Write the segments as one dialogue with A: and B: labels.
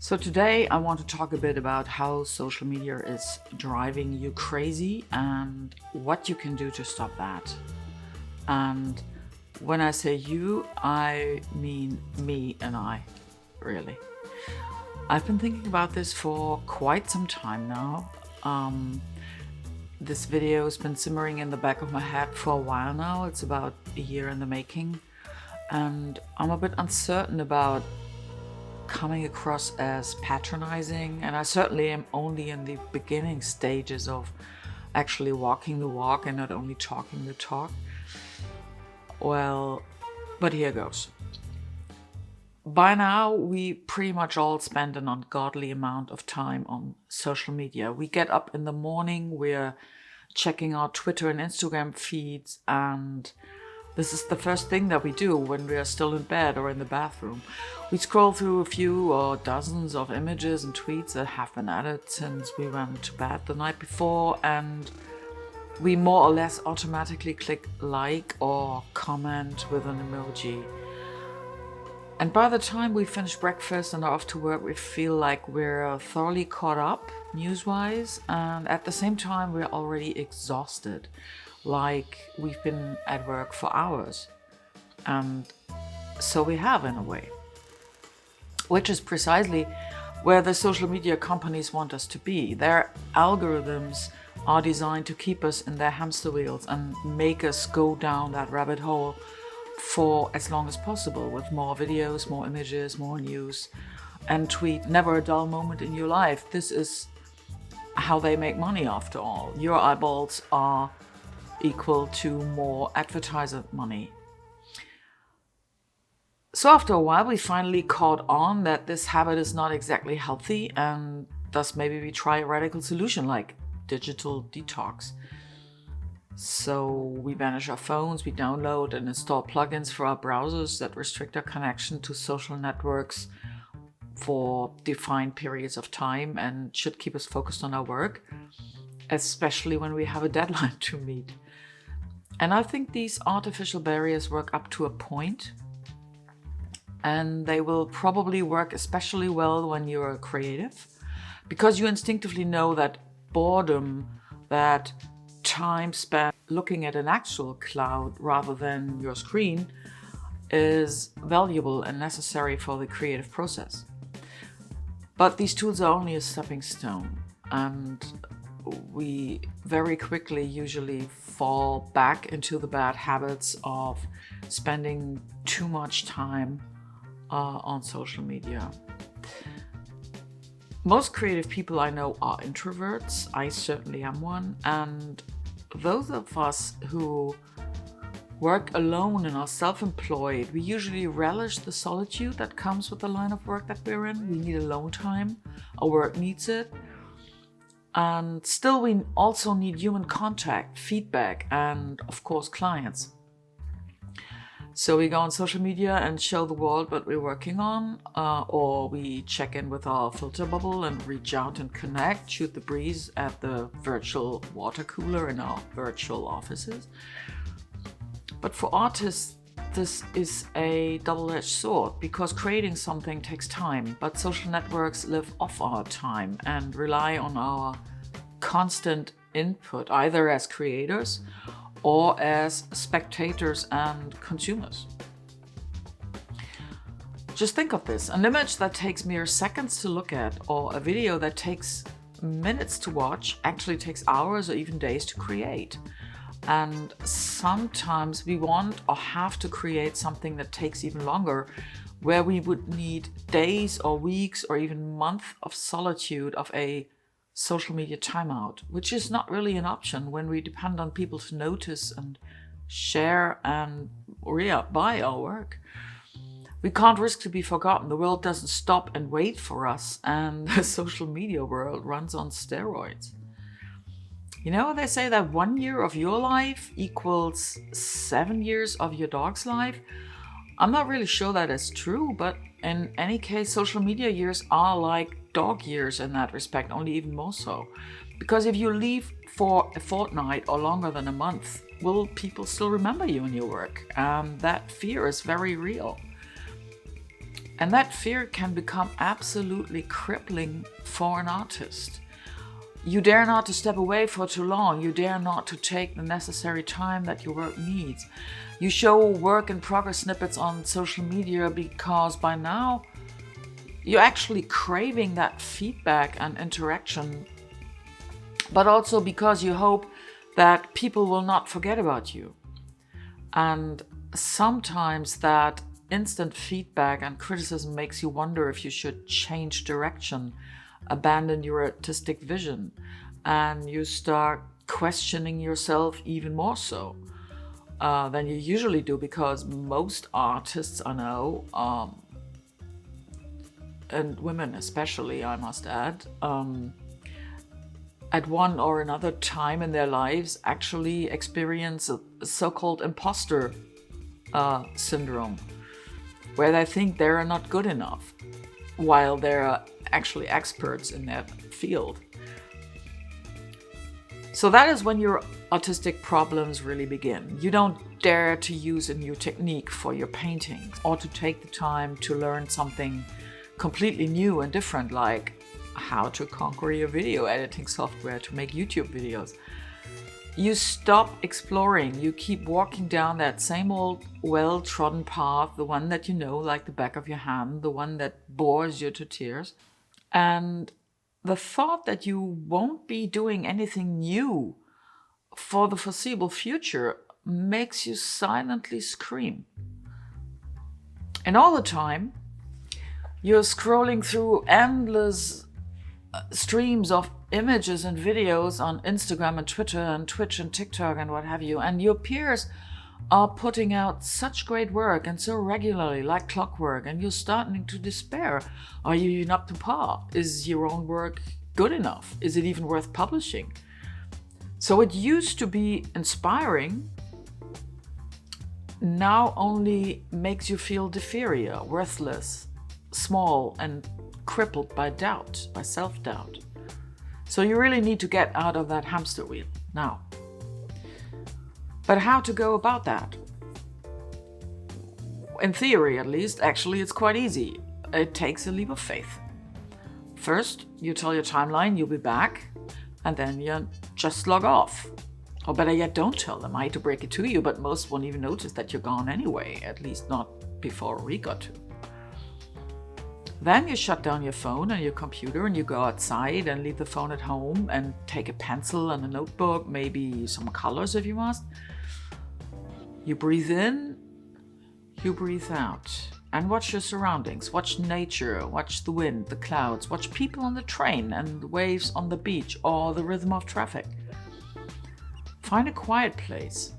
A: So today I want to talk a bit about how social media is driving you crazy and what you can do to stop that. And when I say you, I mean me and I, really. I've been thinking about this for quite some time now. This video has been simmering in the back of my head for a while now. It's about a year in the making. And I'm a bit uncertain about coming across as patronizing, and I certainly am only in the beginning stages of actually walking the walk and not only talking the talk. Well, but here goes. By now, we pretty much all spend an ungodly amount of time on social media. We get up in the morning, we're checking our Twitter and Instagram feeds, and this is the first thing that we do when we are still in bed or in the bathroom. We scroll through a few or dozens of images and tweets that have been added since we went to bed the night before, and we more or less automatically click like or comment with an emoji. And by the time we finish breakfast and are off to work, we feel like we're thoroughly caught up news-wise, and at the same time we're already exhausted, like we've been at work for hours. And so we have, in a way. Which is precisely where the social media companies want us to be. Their algorithms are designed to keep us in their hamster wheels and make us go down that rabbit hole for as long as possible, with more videos, more images, more news, and tweet. Never a dull moment in your life. This is how they make money, after all. Your eyeballs are equal to more advertiser money. So after a while, we finally caught on that this habit is not exactly healthy, and thus maybe we try a radical solution like digital detox. So we banish our phones, we download and install plugins for our browsers that restrict our connection to social networks for defined periods of time and should keep us focused on our work, especially when we have a deadline to meet. And I think these artificial barriers work up to a point, and they will probably work especially well when you're creative, because you instinctively know that boredom, that time spent looking at an actual cloud rather than your screen, is valuable and necessary for the creative process. But these tools are only a stepping stone, and we very quickly usually fall back into the bad habits of spending too much time on social media. Most creative people I know are introverts. I certainly am one. And those of us who work alone and are self-employed, we usually relish the solitude that comes with the line of work that we're in. We need alone time. Our work needs it. And still, we also need human contact, feedback, and of course, clients. So we go on social media and show the world what we're working on, or we check in with our filter bubble and reach out and connect, shoot the breeze at the virtual water cooler in our virtual offices. But for artists, this is a double-edged sword, because creating something takes time, but social networks live off our time and rely on our constant input, either as creators or as spectators and consumers. Just think of this. An image that takes mere seconds to look at, or a video that takes minutes to watch, actually takes hours or even days to create. And sometimes we want or have to create something that takes even longer, where we would need days or weeks or even months of solitude, of a social media timeout, which is not really an option when we depend on people to notice and share and buy our work. We can't risk to be forgotten. The world doesn't stop and wait for us, and the social media world runs on steroids. You know, they say that 1 year of your life equals 7 years of your dog's life. I'm not really sure that is true, but in any case, social media years are like dog years in that respect, only even more so. Because if you leave for a fortnight or longer than a month, will people still remember you and your work? That fear is very real. And that fear can become absolutely crippling for an artist. You dare not to step away for too long. You dare not to take the necessary time that your work needs. You show work in progress snippets on social media because by now you're actually craving that feedback and interaction, but also because you hope that people will not forget about you. And sometimes that instant feedback and criticism makes you wonder if you should change direction, abandon your artistic vision, and you start questioning yourself even more so than you usually do, because most artists I know, and women especially, I must add, at one or another time in their lives actually experience a so-called imposter syndrome, where they think they're not good enough, while they're actually experts in their field. So that is when your artistic problems really begin. You don't dare to use a new technique for your paintings, or to take the time to learn something completely new and different, like how to conquer your video editing software to make YouTube videos. You stop exploring. You keep walking down that same old well-trodden path, the one that you know like the back of your hand, the one that bores you to tears. And the thought that you won't be doing anything new for the foreseeable future makes you silently scream. And all the time, you're scrolling through endless streams of images and videos on Instagram and Twitter and Twitch and TikTok and what have you, and your peers are putting out such great work and so regularly, like clockwork, and you're starting to despair. Are you even up to par? Is your own work good enough? Is it even worth publishing? So it used to be inspiring, now only makes you feel inferior, worthless, small, and crippled by doubt, by self-doubt. So you really need to get out of that hamster wheel now. But how to go about that? In theory, at least, actually it's quite easy. It takes a leap of faith. First, you tell your timeline you'll be back, and then you just log off. Or better yet, don't tell them. I hate to break it to you, but most won't even notice that you're gone anyway, at least not before a week or two. Then you shut down your phone and your computer and you go outside and leave the phone at home and take a pencil and a notebook, maybe some colors if you must. You breathe in, you breathe out, and watch your surroundings. Watch nature, watch the wind, the clouds, watch people on the train and the waves on the beach or the rhythm of traffic. Find a quiet place,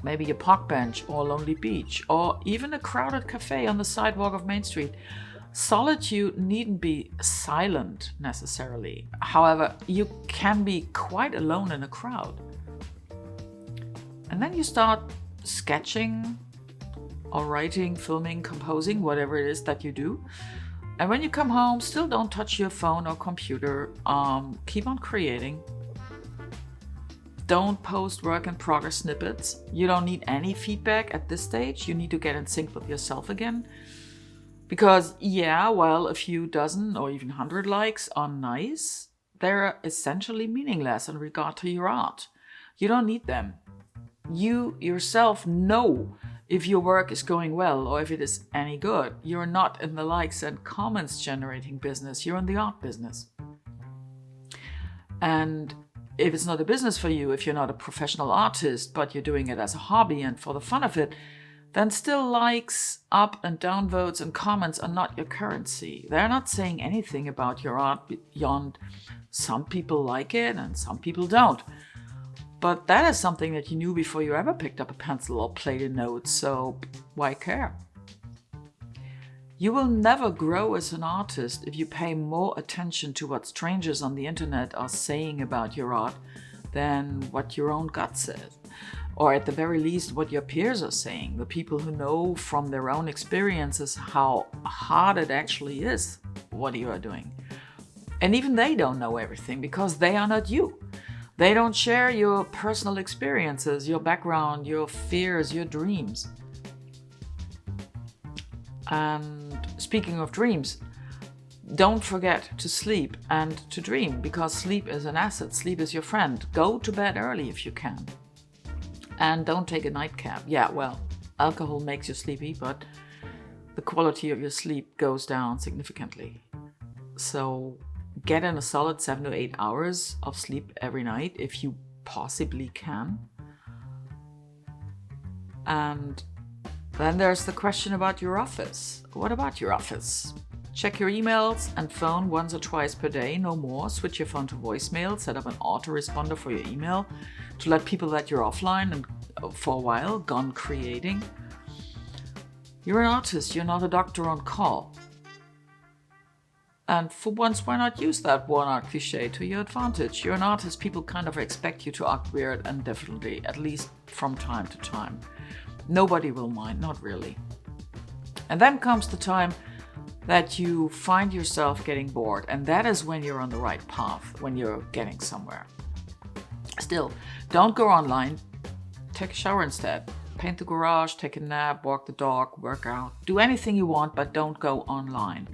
A: maybe a park bench or a lonely beach, or even a crowded cafe on the sidewalk of Main Street. Solitude needn't be silent necessarily. However, you can be quite alone in a crowd. And then you start sketching or writing, filming, composing, whatever it is that you do. And when you come home, still don't touch your phone or computer. Keep on creating. Don't post work in progress snippets. You don't need any feedback at this stage. You need to get in sync with yourself again. Because, yeah, while a few dozen or even 100 likes are nice, they're essentially meaningless in regard to your art. You don't need them. You yourself know if your work is going well or if it is any good. You're not in the likes and comments generating business. You're in the art business. And if it's not a business for you, if you're not a professional artist, but you're doing it as a hobby and for the fun of it, then still likes, up and down votes and comments are not your currency. They're not saying anything about your art beyond some people like it and some people don't. But that is something that you knew before you ever picked up a pencil or played a note, so why care? You will never grow as an artist if you pay more attention to what strangers on the internet are saying about your art than what your own gut says. Or at the very least, what your peers are saying, the people who know from their own experiences how hard it actually is, what you are doing. And even they don't know everything because they are not you. They don't share your personal experiences, your background, your fears, your dreams. And speaking of dreams, don't forget to sleep and to dream, because sleep is an asset. Sleep is your friend. Go to bed early if you can. And don't take a nightcap. Yeah, well, alcohol makes you sleepy, but the quality of your sleep goes down significantly. So get in a solid 7 to 8 hours of sleep every night if you possibly can. And then there's the question about your office. What about your office? Check your emails and phone once or twice per day, no more. Switch your phone to voicemail, set up an autoresponder for your email to let people that you're offline and for a while, gone creating. You're an artist, you're not a doctor on call. And for once, why not use that one-art cliche to your advantage? You're an artist, people kind of expect you to act weird and differently, at least from time to time. Nobody will mind, not really. And then comes the time that you find yourself getting bored, and that is when you're on the right path, when you're getting somewhere. Still, don't go online. Take a shower instead. Paint the garage, take a nap, walk the dog, work out. Do anything you want, but don't go online.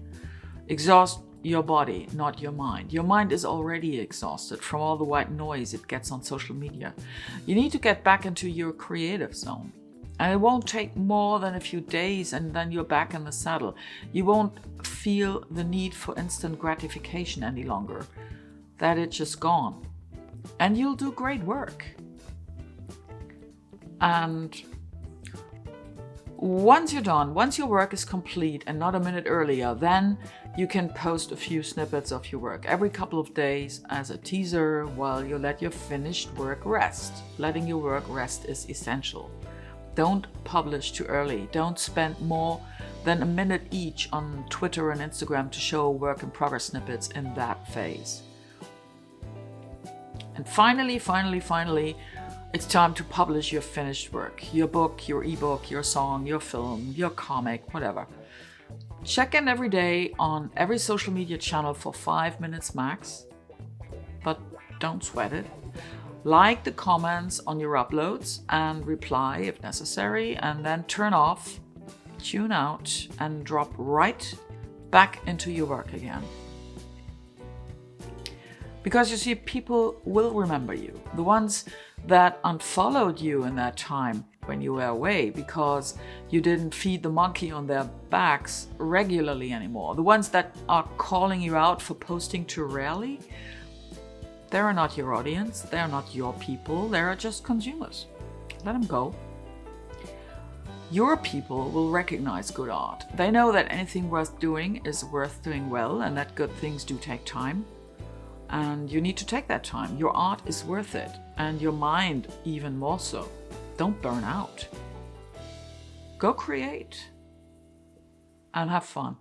A: Exhaust your body, not your mind. Your mind is already exhausted from all the white noise it gets on social media. You need to get back into your creative zone. And it won't take more than a few days, and then you're back in the saddle. You won't feel the need for instant gratification any longer. That it's just gone. And you'll do great work. And once you're done, once your work is complete and not a minute earlier, then you can post a few snippets of your work every couple of days as a teaser while you let your finished work rest. Letting your work rest is essential. Don't publish too early. Don't spend more than a minute each on Twitter and Instagram to show work in progress snippets in that phase. And finally, it's time to publish your finished work. Your book, your ebook, your song, your film, your comic, whatever. Check in every day on every social media channel for 5 minutes max, but don't sweat it. Like the comments on your uploads and reply if necessary, and then turn off, tune out, and drop right back into your work again. Because you see, people will remember you. The ones that unfollowed you in that time when you were away because you didn't feed the monkey on their backs regularly anymore. The ones that are calling you out for posting too rarely, they are not your audience, they are not your people, they are just consumers. Let them go. Your people will recognize good art. They know that anything worth doing is worth doing well, and that good things do take time. And you need to take that time. Your art is worth it, and your mind even more so. Don't burn out. Go create and have fun.